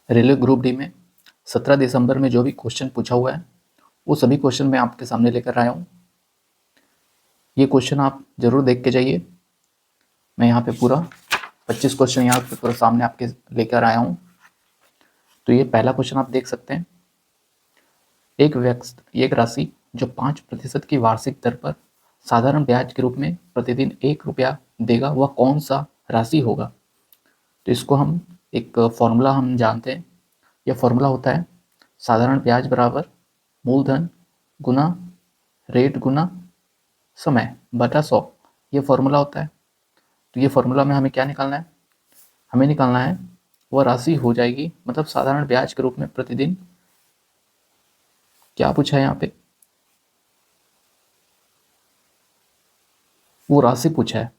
Railway group D में 17 दिसंबर में जो भी क्वेश्चन पूछा हुआ है वो सभी क्वेश्चन मैं आपके सामने लेकर आया हूँ। ये क्वेश्चन आप जरूर देख के जाइए। मैं यहाँ पे पूरा 25 क्वेश्चन यहाँ पे पूरा सामने आपके लेकर आया हूँ। तो ये पहला क्वेश्चन आप देख सकते हैं। एक राशि जो 5% की वार्षिक दर पर साधारण ब्याज के रूप में प्रतिदिन 1 रुपया देगा वह कौन सा राशि होगा। तो इसको हम एक फॉर्मूला हम जानते हैं। यह फॉर्मूला होता है साधारण ब्याज बराबर मूलधन गुना रेट गुना समय बटा 100। ये फॉर्मूला होता है। तो ये फॉर्मूला में हमें क्या निकालना है, हमें निकालना है वह राशि हो जाएगी, मतलब साधारण ब्याज के रूप में प्रतिदिन क्या पूछा है यहाँ पे, वो राशि पूछा है,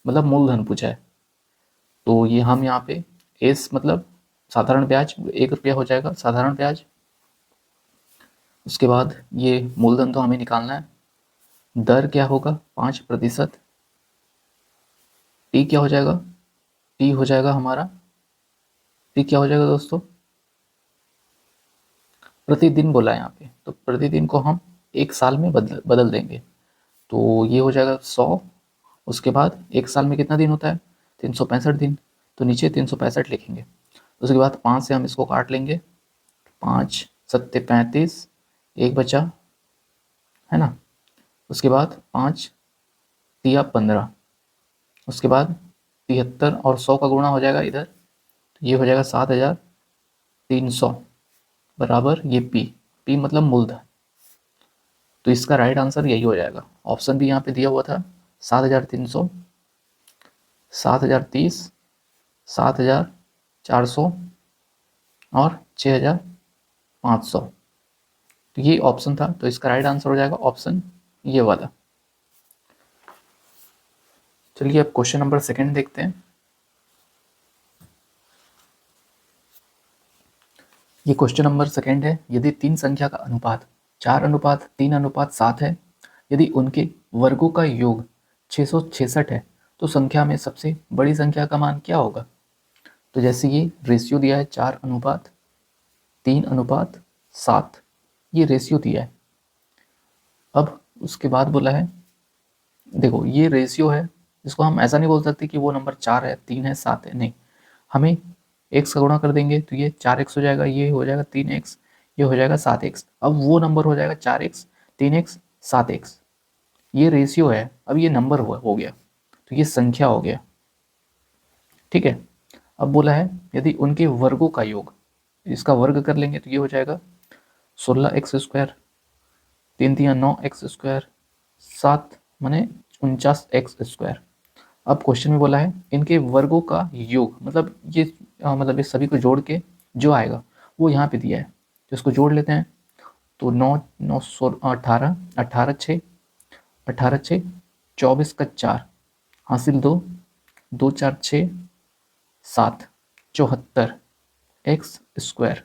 मतलब मूलधन पूछा है। तो ये हम यहाँ पे एस मतलब साधारण ब्याज 1 रुपया हो जाएगा साधारण ब्याज। उसके बाद ये मूलधन तो हमें निकालना है, दर क्या होगा 5%, टी क्या हो जाएगा, टी हो जाएगा हमारा, टी क्या हो जाएगा दोस्तों, प्रतिदिन बोला है यहाँ पे, तो प्रतिदिन को हम 1 साल में बदल देंगे। तो ये हो जाएगा 100। उसके बाद 1 साल में कितना दिन होता है, 365 दिन। तो नीचे 365 लिखेंगे। उसके बाद 5 से हम इसको काट लेंगे, 5 सत्ते 35, 1 बचा है ना। उसके बाद 5 तिया 15, उसके बाद 73 और 100 का गुणा हो जाएगा इधर, तो ये हो जाएगा 7300 बराबर ये पी मतलब मूलधन। तो इसका राइट आंसर यही हो जाएगा। ऑप्शन भी यहाँ पे दिया हुआ था 7300, 7030, 7400 और 6500। तो ये ऑप्शन था, तो इसका राइट आंसर हो जाएगा ऑप्शन ये वाला। चलिए अब क्वेश्चन नंबर 2 देखते हैं। ये क्वेश्चन नंबर 2 है। यदि 3 संख्या का अनुपात 4:3:7 है, यदि उनके वर्गों का योग 666 है, तो संख्या में सबसे बड़ी संख्या का मान क्या होगा। तो जैसे ये रेशियो दिया है 4:3:7, ये रेशियो दिया है। अब उसके बाद बोला है, देखो ये रेशियो है, इसको हम ऐसा नहीं बोल सकते कि वो नंबर 4 है 3 है 7 है, नहीं, हमें x का गुणा कर देंगे तो ये 4x हो जाएगा, ये हो जाएगा 3x, ये हो जाएगा 7x। अब वो नंबर हो जाएगा 4x 3x 7x। ये रेशियो है, अब ये नंबर हो गया, तो ये संख्या हो गया, ठीक है। अब बोला है यदि उनके वर्गों का योग, इसका वर्ग कर लेंगे तो ये हो जाएगा 16x², 3×3=9x², 7 माने 49x²। अब क्वेश्चन में बोला है इनके वर्गों का योग, मतलब ये मतलब ये सभी को जोड़ के जो आएगा वो यहाँ पे दिया है, तो इसको जोड़ लेते हैं। तो 9 9 18 18 6 18 6 24 का 4 हासिल 2 2 4 6 7 74 x²।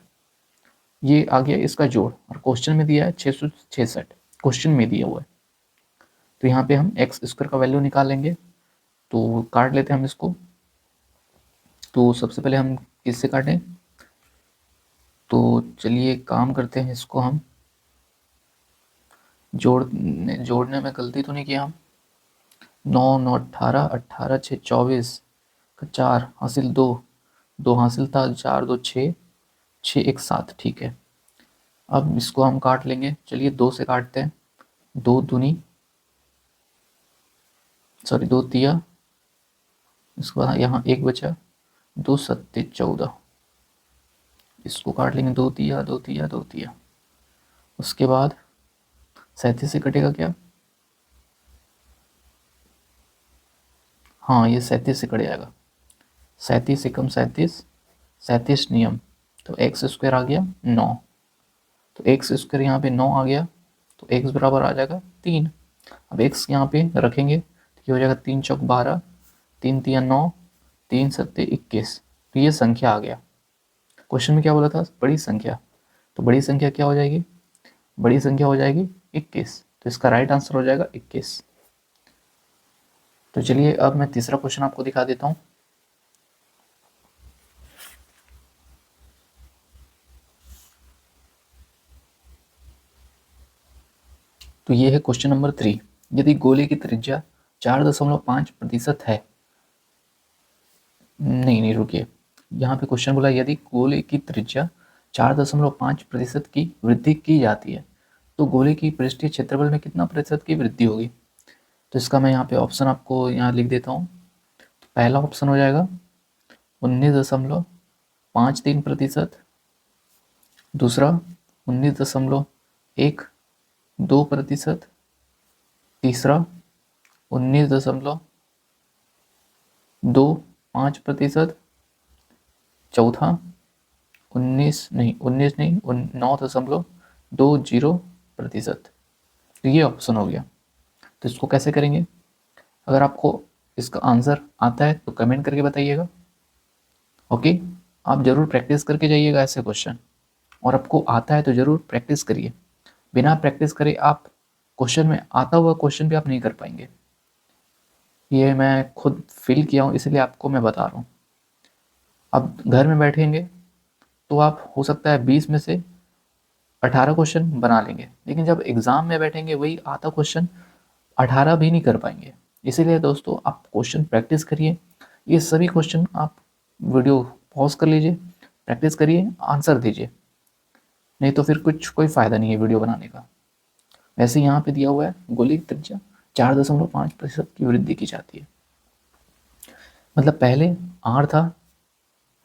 ये आ गया इसका जोड़, और क्वेश्चन में दिया है 666, क्वेश्चन में दिया हुआ है। तो यहाँ पे हम x² का वैल्यू निकालेंगे, तो काट लेते हैं हम इसको। तो सबसे पहले हम किससे काटें, तो चलिए काम करते हैं, इसको हम जोड़ने में गलती तो नहीं किया हम। 9 9 18 18 6 24 का 4 हासिल 2 2 हासिल था 4 2 6 6 1 7, ठीक है। अब इसको हम काट लेंगे, चलिए 2 से काटते हैं। 2 दूनी 2 तिया, इसके बाद यहाँ 1 बचा, 2 सत्ते 14, इसको काट लेंगे 2 तिया 2 तिया 2 तिया। उसके बाद 37 से कटेगा क्या, हाँ ये 37 से कट जाएगा, 37 एकम 37, 37 नियम, तो x² आ गया 9, तो x² यहाँ पे 9 आ गया, तो x बराबर आ जाएगा 3। अब x यहाँ पे रखेंगे तो ये हो जाएगा 3 चौक 12, 3 तिया 9, 3 सत्ते 21। तो ये संख्या आ गया। क्वेश्चन में क्या बोला था, बड़ी संख्या, तो बड़ी संख्या क्या हो जाएगी, बड़ी संख्या हो जाएगी 21, तो इसका राइट आंसर हो जाएगा 21। तो चलिए अब मैं तीसरा क्वेश्चन आपको दिखा देता हूँ। तो ये है क्वेश्चन नंबर 3। यदि गोले की त्रिज्या 4.5% है, नहीं रुकिए, यहाँ पे क्वेश्चन बोला यदि गोले की त्रिज्या 4.5% की वृद्धि की जाती है तो गोले की पृष्ठीय क्षेत्रफल में कितना प्रतिशत की वृद्धि होगी। तो इसका मैं यहाँ पे ऑप्शन आपको यहाँ लिख देता हूँ। तो पहला ऑप्शन हो जाएगा 19.53%, दूसरा 19.12%, तीसरा 19.25%, चौथा 9.20%। तो ये ऑप्शन हो गया। तो इसको कैसे करेंगे, अगर आपको इसका आंसर आता है तो कमेंट करके बताइएगा। ओके, आप ज़रूर प्रैक्टिस करके जाइएगा ऐसे क्वेश्चन, और आपको आता है तो ज़रूर प्रैक्टिस करिए। बिना प्रैक्टिस करे आप क्वेश्चन में आता हुआ क्वेश्चन भी आप नहीं कर पाएंगे। ये मैं खुद फील किया हूँ, इसलिए आपको मैं बता रहा हूँ। अब घर में बैठेंगे तो आप हो सकता है 20 में से 18 क्वेश्चन बना लेंगे, लेकिन जब एग्ज़ाम में बैठेंगे वही आता क्वेश्चन 18 भी नहीं कर पाएंगे। इसीलिए दोस्तों आप क्वेश्चन प्रैक्टिस करिए। ये सभी क्वेश्चन आप वीडियो पॉज कर लीजिए, प्रैक्टिस करिए, आंसर दीजिए, नहीं तो फिर कोई फ़ायदा नहीं है वीडियो बनाने का। वैसे यहाँ पे दिया हुआ है गोले की त्रिज्या 4.5% की वृद्धि की जाती है। मतलब पहले आर था,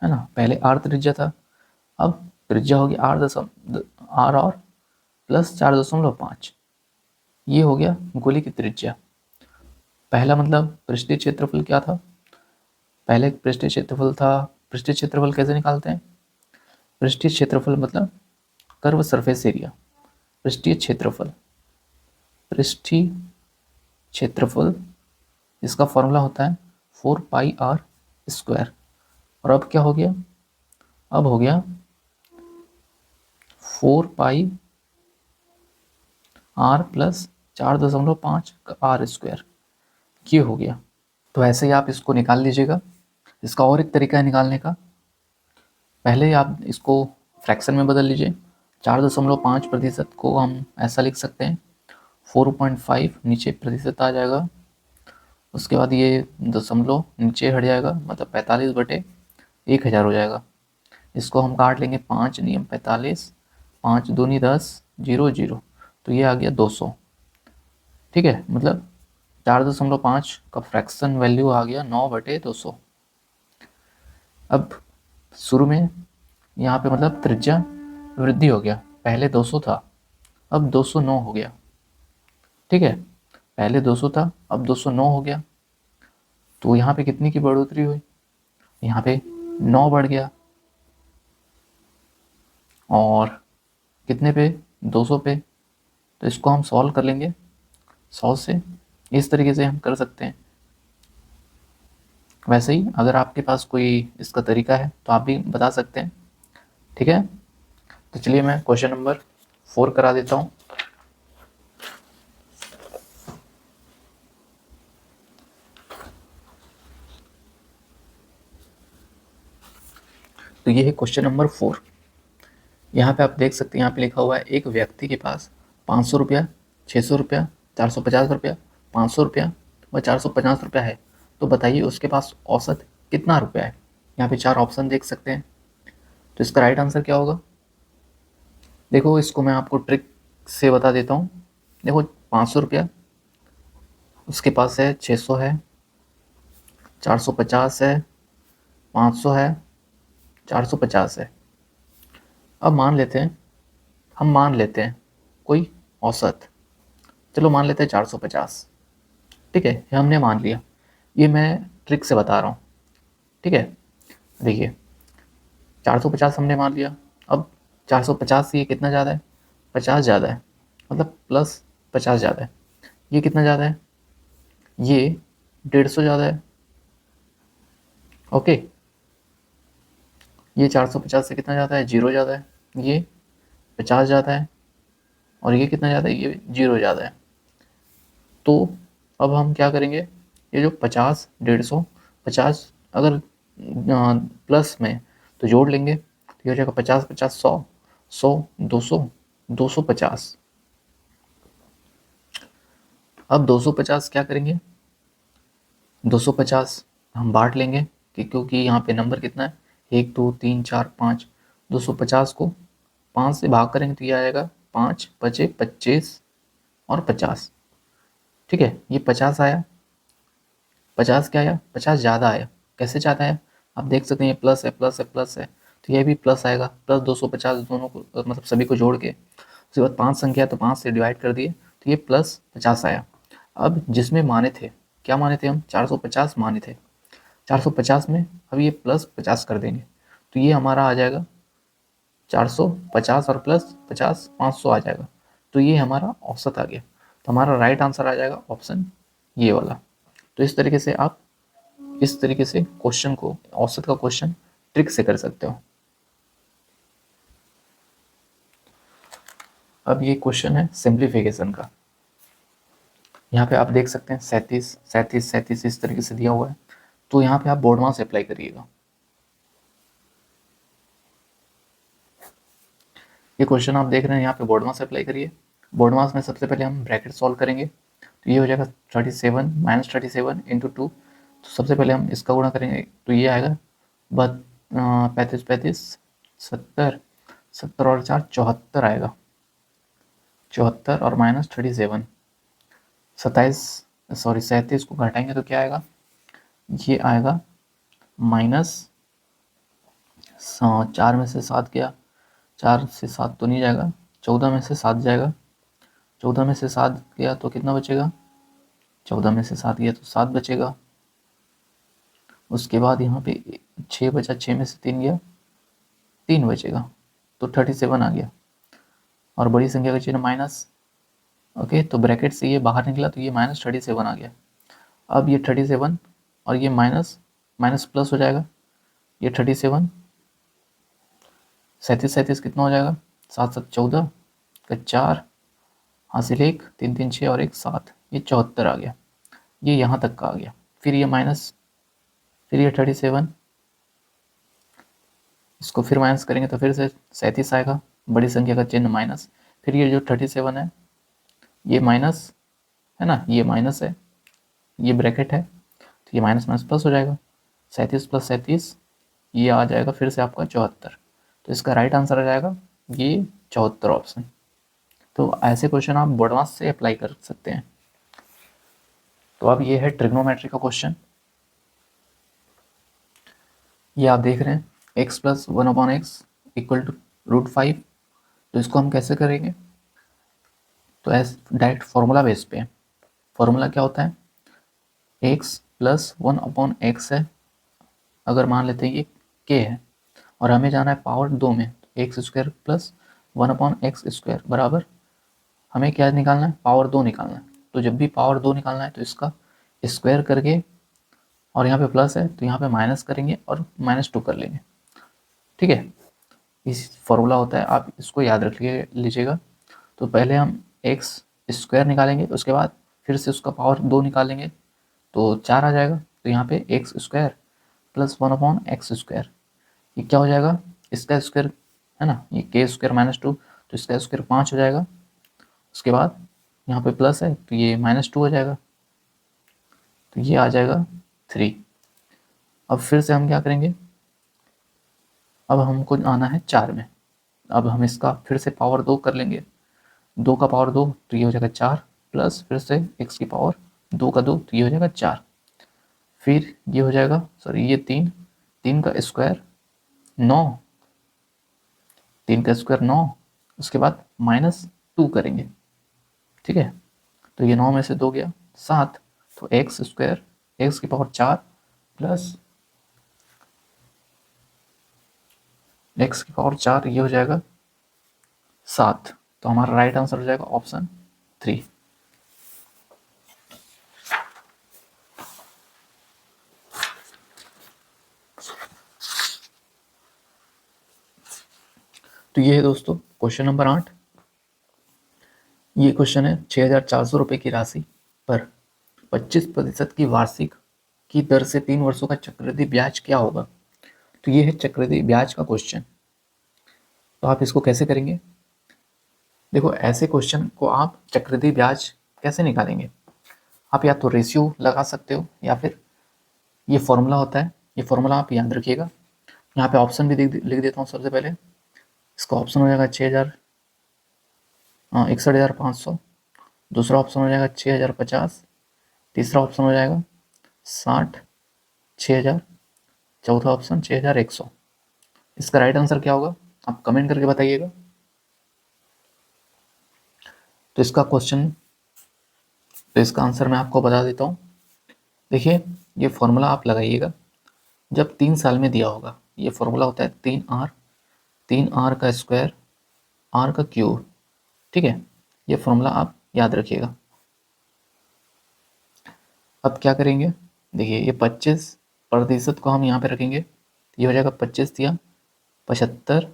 है ना, पहले आर त्रिज्या था, अब त्रिज्या होगी आर और प्लस 4.5, ये हो गया गोले की त्रिज्या। पहला मतलब पृष्ठीय क्षेत्रफल क्या था, पहले पृष्ठीय क्षेत्रफल था, पृष्ठीय क्षेत्रफल कैसे निकालते हैं, पृष्ठीय क्षेत्रफल मतलब कर्व सरफेस एरिया, पृष्ठीय क्षेत्रफल, पृष्ठीय क्षेत्रफल इसका फॉर्मूला होता है 4πr²। और अब क्या हो गया, अब हो गया 4πr प्लस 4.5r², ये हो गया। तो ऐसे ही आप इसको निकाल लीजिएगा। इसका और एक तरीका है निकालने का, पहले आप इसको फ्रैक्शन में बदल लीजिए। 4.5% को हम ऐसा लिख सकते हैं 4.5, नीचे प्रतिशत आ जाएगा, उसके बाद ये दशमलव नीचे हट जाएगा, मतलब 45/1000 हो जाएगा। इसको हम काट लेंगे 5 नियम 45, 5 दूनी 10, 0 0, तो ये आ गया 200। ठीक है, मतलब 4.5 का फ्रैक्शन वैल्यू आ गया 9/200। अब शुरू में यहाँ पे मतलब त्रिज्या वृद्धि हो गया, पहले 200 था अब 209 हो गया। ठीक है, पहले 200 था अब 209 हो गया, तो यहाँ पे कितनी की बढ़ोतरी हुई, यहाँ पे 9 बढ़ गया, और कितने पे, 200 पे। तो इसको हम सॉल्व कर लेंगे 100 से, इस तरीके से हम कर सकते हैं। वैसे ही अगर आपके पास कोई इसका तरीका है तो आप भी बता सकते हैं। ठीक है, तो चलिए मैं क्वेश्चन नंबर 4 करा देता हूँ। तो ये है क्वेश्चन नंबर 4। यहाँ पे आप देख सकते हैं, यहाँ पे लिखा हुआ है एक व्यक्ति के पास 500 रुपया, 600 रुपया, 450 रुपया, 500 रुपया व 450 रुपया है, तो बताइए उसके पास औसत कितना रुपया है। यहाँ पे 4 ऑप्शन देख सकते हैं, तो इसका राइट आंसर क्या होगा। देखो इसको मैं आपको ट्रिक से बता देता हूँ। देखो 500 रुपया उसके पास है, 600 है, 450 है, 500 है, 450 है। अब हम मान लेते हैं कोई औसत, चलो मान लेते हैं 450। ठीक है, ये हमने मान लिया, ये मैं ट्रिक से बता रहा हूँ। ठीक है, देखिए 450 हमने मान लिया। अब 450 से ये कितना ज़्यादा है, 50 ज़्यादा है, मतलब प्लस 50 ज़्यादा है। ये कितना ज़्यादा है, ये 150 ज़्यादा है। ओके, ये 450 से कितना ज़्यादा है, 0 ज़्यादा है, ये 50 ज़्यादा है, और ये कितना ज़्यादा है, ये 0 ज़्यादा है। तो अब हम क्या करेंगे, ये जो 50, 150, 50 अगर प्लस में तो जोड़ लेंगे तो ये हो जाएगा 50 50 100, 100 200, 250। अब 250 क्या करेंगे, 250 हम बांट लेंगे कि क्योंकि यहाँ पे नंबर कितना है, 1 2 3 4 5, 250 को 5 से भाग करेंगे तो ये आ जाएगा 5 बचे 25 और 50। ठीक है, ये 50 आया, 50 क्या आया, 50 ज़्यादा आया। कैसे ज़्यादा आया, आप देख सकते हैं ये प्लस है प्लस है प्लस है, तो ये भी प्लस आएगा, प्लस 250 दोनों को मतलब सभी को जोड़ के, उसके बाद 5 संख्या तो 5 से डिवाइड कर दिए तो ये प्लस 50 आया। अब जिसमें माने थे, क्या माने थे हम, 450 माने थे, 450 में अब ये प्लस 50 कर देंगे तो ये हमारा आ जाएगा 450 और प्लस 50 500 आ जाएगा, तो ये हमारा औसत आ गया। तो हमारा राइट आंसर आ जाएगा ऑप्शन ये वाला। तो इस तरीके से आप इस तरीके से क्वेश्चन को, औसत का क्वेश्चन ट्रिक से कर सकते हो। अब ये क्वेश्चन है सिंप्लीफिकेशन का। यहाँ पे आप देख सकते हैं 37 37 37 इस तरीके से दिया हुआ है, तो यहाँ पे आप बोर्ड मास अप्लाई करिएगा। ये क्वेश्चन आप देख रहे हैं, यहाँ पे बोर्ड मास अप्लाई करिए। बोर्ड मास में सबसे पहले हम ब्रैकेट सॉल्व करेंगे, तो ये हो जाएगा 37 माइनस 37 इंटू 2। तो सबसे पहले हम इसका गुणा करेंगे तो ये आएगा 35 35 70 70 और 4 74 आएगा, 74 और माइनस 37 27 सॉरी 37 को घटाएंगे तो क्या आएगा, ये आएगा माइनस 4 में से 7 गया, 4 से 7 तो नहीं जाएगा, 14 में से 7 जाएगा, 14 में से 7 गया तो कितना बचेगा, 14 में से 7 गया तो 7 बचेगा। उसके बाद यहाँ पे 6 बचा, 6 में से 3 गया, 3 बचेगा, तो 37 आ गया। और बड़ी संख्या का चिन्ह माइनस, ओके, तो ब्रैकेट से ये बाहर निकला तो ये माइनस 37 आ गया। अब ये 37 और ये माइनस माइनस प्लस हो जाएगा, ये 37 37 37 कितना हो जाएगा, 7 7 14 का 4 हासिल 1 3 3 6 और 1 7, ये 74 आ गया, ये यहाँ तक का आ गया। फिर ये माइनस, फिर ये 37, इसको फिर माइनस करेंगे तो फिर से 37 आएगा, बड़ी संख्या का चिन्ह माइनस, फिर ये जो 37 है ये माइनस है ना, ये माइनस है, ये ब्रैकेट है, तो ये माइनस माइनस प्लस हो जाएगा, 37 प्लस 37 ये आ जाएगा फिर से आपका 74। तो इसका राइट आंसर आ जाएगा ये 74 ऑप्शन। तो ऐसे क्वेश्चन आप बोर्ड मास से अप्लाई कर सकते हैं। तो अब ये है ट्रिग्नोमेट्री का क्वेश्चन, ये आप देख रहे हैं x plus 1/x equal to √5। तो इसको हम कैसे करेंगे, तो एस डायरेक्ट फॉर्मूला बेस पे। फॉर्मूला क्या होता है, x प्लस 1/x है, अगर मान लेते हैं ये k है और हमें जाना है पावर 2 में, तो x square plus 1/x square बराबर, हमें क्या निकालना है, पावर 2 निकालना है। तो जब भी पावर 2 निकालना है तो इसका स्क्वायर करके, और यहाँ पे प्लस है तो यहाँ पे माइनस करेंगे और -2 कर लेंगे। ठीक है, इस फॉर्मूला होता है, आप इसको याद रख लीजिएगा। तो पहले हम एक्स स्क्वायर निकालेंगे, उसके बाद फिर से उसका पावर 2 निकालेंगे तो 4 आ जाएगा। तो यहाँ पे x square plus 1/x square, ये क्या हो जाएगा, इसका स्क्वायर है ना, ये k स्क्वायर -2, तो इसका स्क्वायर 5 हो जाएगा। उसके बाद यहाँ पे प्लस है तो ये -2 हो जाएगा, तो ये आ जाएगा 3। अब फिर से हम क्या करेंगे, अब हमको आना है 4 में, अब हम इसका फिर से पावर 2 कर लेंगे, 2 का पावर 2 तो ये हो जाएगा 4, प्लस फिर से x की पावर 2 का 2 तो ये हो जाएगा 4, फिर ये हो जाएगा सॉरी ये 3, 3 का स्क्वायर 9, 3 का स्क्वायर 9, उसके बाद -2 करेंगे। ठीक है, तो ये 9 में से 2 गया 7, तो एक्स स्क्वायर एक्स की पावर 4 प्लस एक्स की पावर 4 ये हो जाएगा 7। तो हमारा राइट आंसर हो जाएगा ऑप्शन 3। तो ये है दोस्तों क्वेश्चन नंबर 8। ये क्वेश्चन है 6,400 रुपये की राशि पर 25% की वार्षिक की दर से 3 वर्षों का चक्रवृद्धि ब्याज क्या होगा। तो ये है चक्रवृद्धि ब्याज का क्वेश्चन। तो आप इसको कैसे करेंगे, देखो ऐसे क्वेश्चन को आप चक्रवृद्धि ब्याज कैसे निकालेंगे, आप या तो रेशियो लगा सकते हो या फिर ये फॉर्मूला होता है, ये फॉर्मूला आप याद रखिएगा। यहाँ पे ऑप्शन भी लिख देता हूँ सबसे पहले। इसका ऑप्शन हो जाएगा 61,500, दूसरा ऑप्शन हो जाएगा 6,050, तीसरा ऑप्शन हो जाएगा 60, 6,000, चौथा ऑप्शन 6,100। इसका राइट आंसर क्या होगा आप कमेंट करके बताइएगा। तो इसका आंसर मैं आपको बता देता हूँ। देखिए ये फॉर्मूला आप लगाइएगा जब 3 साल में दिया होगा। ये फॉर्मूला होता है 3R का स्क्वायर R का क्यूब, ठीक है। ये फॉर्मूला आप याद रखिएगा। अब क्या करेंगे, देखिए ये 25% को हम यहाँ पे रखेंगे, ये हो जाएगा 25 दिया 75,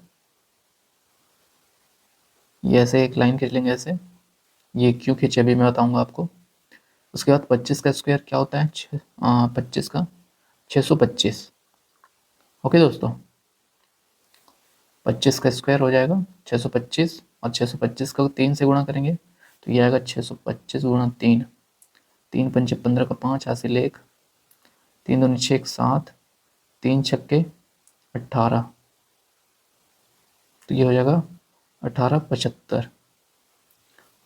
ये ऐसे एक लाइन खींच लेंगे ऐसे। ये क्यों खींचे अभी मैं बताऊंगा आपको। उसके बाद 25 का स्क्वायर क्या होता है 25 का 625। ओके दोस्तों, 25 का स्क्वायर हो जाएगा 625 और 625 का 3 से गुणा करेंगे तो ये आएगा 625 गुणा 3, 3 पंचे 15 का 5 हासिल 1, 3 दूनी 6 7, 3 छक्के 18, तो ये हो जाएगा 1875।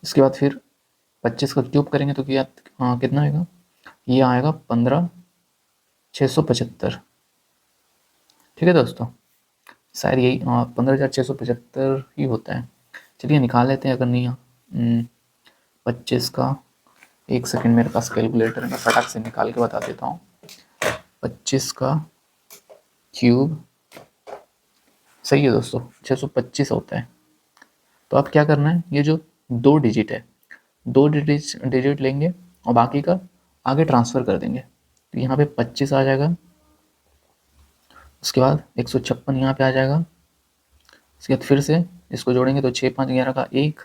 इसके बाद फिर 25 का क्यूब करेंगे तो क्या कितना आएगा, ये आएगा 15,675। ठीक है दोस्तों, शायद यही 15,675 ही होता है। चलिए निकाल लेते हैं अगर नहीं 25 का, एक सेकंड मेरे पास कैलकुलेटर है, मैं फटाक से निकाल के बता देता हूँ। 25 का क्यूब सही है दोस्तों 625 होता है। तो अब क्या करना है, ये जो 2 डिजिट है 2 डिजिट लेंगे और बाकी का आगे ट्रांसफ़र कर देंगे। तो यहाँ पे 25 आ जाएगा, उसके बाद 156 यहाँ पे आ जाएगा। इसके बाद फिर से इसको जोड़ेंगे तो 6 5 11 का 1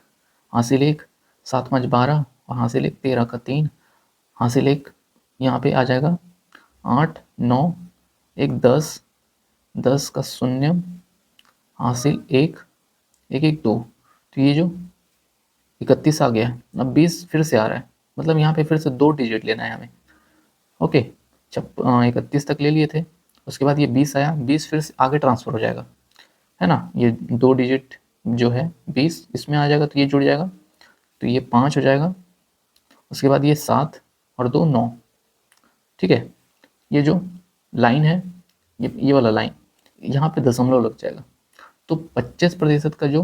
हासिल 1, 7 5 12 और हासिल 1 13 का 3 हासिल 1, यहाँ पे आ जाएगा 8 9 1 10, 10 का शून्य हासिल 1 1 1 2। तो ये जो 31 आ गया, अब 20 फिर से आ रहा है, मतलब यहाँ पे फिर से 2 डिजिट लेना है हमें। ओके, 31 तक ले लिए थे, उसके बाद ये 20 आया, 20 फिर से आगे ट्रांसफ़र हो जाएगा, है ना। ये 2 डिजिट जो है 20 इसमें आ जाएगा तो ये जुड़ जाएगा, तो ये 5 हो जाएगा। उसके बाद ये 7 और 2 9, ठीक है। ये जो लाइन है ये वाला लाइन, यहाँ पे दशमलव लग जाएगा। तो 25% का जो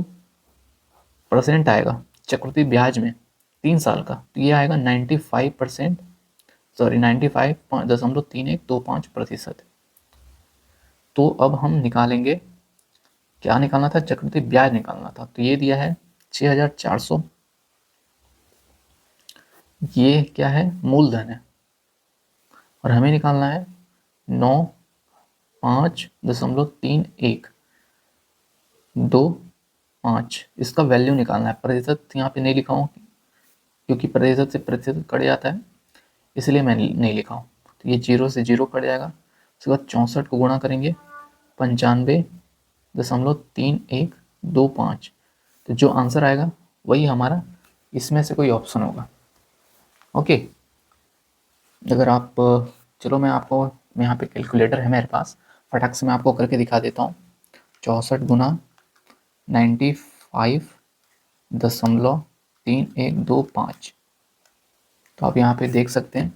परसेंट आएगा चक्रवृद्धि ब्याज में 3 साल का, तो ये आएगा 95%, सॉरी 95.3125%। तो अब हम निकालेंगे, क्या निकालना था, चक्रवृद्धि ब्याज निकालना था। तो ये दिया है 6,400, ये क्या है मूलधन है, और हमें निकालना है 95.3125। इसका वैल्यू निकालना है, प्रतिशत यहाँ पे नहीं लिखा हूँ क्योंकि प्रतिशत से प्रतिशत कट जाता है, इसलिए मैं नहीं लिखा हूँ। तो ये 0 से 0 कट जाएगा। उसके बाद 64 को गुणा करेंगे 95.3125, तो जो आंसर आएगा वही हमारा इसमें से कोई ऑप्शन होगा। ओके, अगर आप चलो मैं यहाँ पे कैलकुलेटर है मेरे पास, फटाक से मैं आपको करके दिखा देता हूँ। 64 गुना 95.3125, तो आप यहाँ पे देख सकते हैं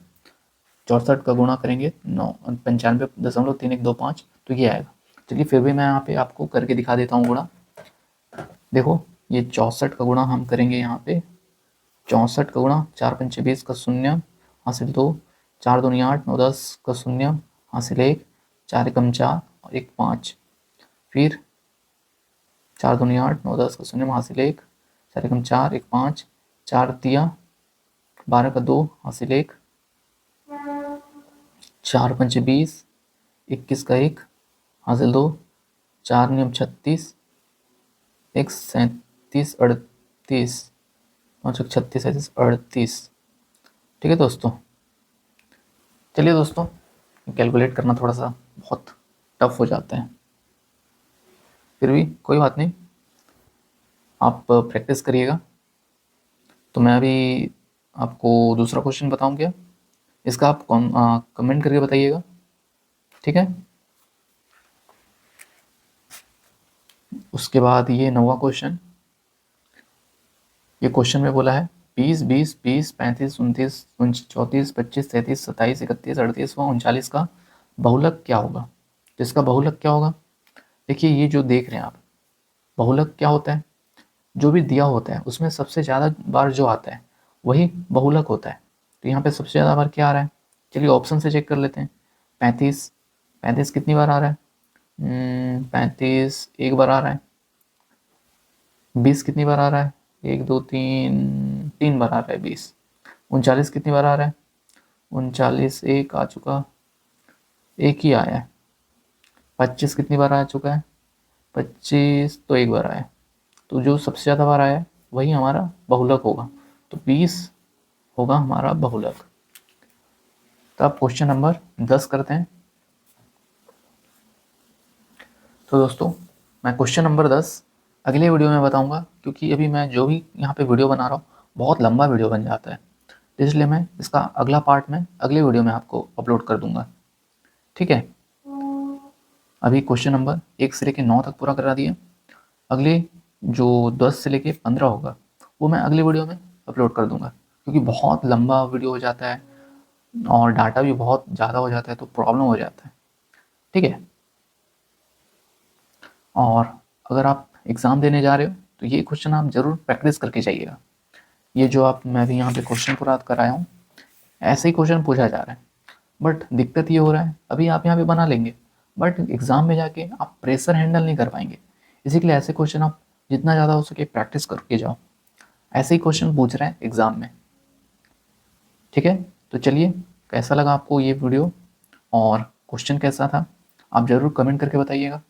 64 का गुणा करेंगे 95.3125, तो ये आएगा। चलिए फिर भी मैं यहाँ पे आपको करके दिखा देता हूँ गुणा। देखो ये 64 का गुणा हम करेंगे यहाँ पे, 64 का गुणा 4 पंचे 20 का शून्य हासिल 2, 4 दूनी 8 9 10 का शून्य हासिल 1, 4 एकम 4 और 1 5, फिर 4 दूनी 8 9 10 का शून्य हासिल 1, 4 एकम 4 1 5, 4 दिया 12 का 2 हासिल 1, 4 पंचे 20 21 का 1 हासिल 2, 4 नियम 36, 1 37 38, 5 36 37 38। ठीक है दोस्तों, चलिए दोस्तों कैलकुलेट करना थोड़ा सा बहुत टफ हो जाता है, फिर भी कोई बात नहीं, आप प्रैक्टिस करिएगा। तो मैं अभी आपको दूसरा क्वेश्चन बताऊं क्या? इसका आप कमेंट करके बताइएगा, ठीक है। उसके बाद ये 9वां क्वेश्चन, ये क्वेश्चन में बोला है 20, 20, 20, 35, 29, 34, 25, 33, 27, 31, 38 व 39 का बहुलक क्या होगा? तो इसका बहुलक क्या होगा? देखिए ये जो देख रहे हैं आप, बहुलक क्या होता है? जो भी दिया होता है उसमें सबसे ज़्यादा बार जो आता है वही बहुलक होता है। तो यहाँ पे सबसे ज़्यादा बार क्या आ रहा है? चलिए ऑप्शन से चेक कर लेते हैं। 35, 35 कितनी बार आ रहा है? 35 एक बार आ रहा है। 20 कितनी बार आ रहा है? 1, 2, 3, 3 बार आ रहा है 20। 39 कितनी बार आ रहा है? 39 एक आ चुका, एक ही आया है। 25 कितनी बार आ चुका है? 25 तो एक बार आया है। तो जो सबसे ज़्यादा बार आया है वही हमारा बहुलक होगा। तो 20 होगा हमारा बहुलक। तो अब क्वेश्चन नंबर 10 करते हैं। तो दोस्तों मैं क्वेश्चन नंबर 10 अगले वीडियो में बताऊंगा, क्योंकि अभी मैं जो भी यहाँ पे वीडियो बना रहा हूँ बहुत लंबा वीडियो बन जाता है, इसलिए मैं इसका अगला पार्ट में अगले वीडियो में आपको अपलोड कर दूंगा, ठीक है। अभी क्वेश्चन नंबर 1 से लेकर 9 तक पूरा करा दिए। अगले जो 10 से लेकर 15 होगा वो मैं अगले वीडियो में अपलोड कर दूंगा, क्योंकि बहुत लंबा वीडियो हो जाता है और डाटा भी बहुत ज़्यादा हो जाता है तो प्रॉब्लम हो जाता है, ठीक है। और अगर आप एग्ज़ाम देने जा रहे हो तो ये क्वेश्चन आप ज़रूर प्रैक्टिस करके जाइएगा। ये जो आप मैं भी यहाँ पे क्वेश्चन पूरा कराया हूँ ऐसे ही क्वेश्चन पूछा जा रहा है, बट दिक्कत ये हो रहा है अभी आप यहाँ पे बना लेंगे बट एग्ज़ाम में जाके आप प्रेशर हैंडल नहीं कर पाएंगे। इसी के लिए ऐसे क्वेश्चन आप जितना ज़्यादा हो सके प्रैक्टिस करके जाओ। ऐसे ही क्वेश्चन पूछ रहे हैं एग्ज़ाम में, ठीक है। तो चलिए, कैसा लगा आपको ये वीडियो और क्वेश्चन कैसा था आप ज़रूर कमेंट करके बताइएगा।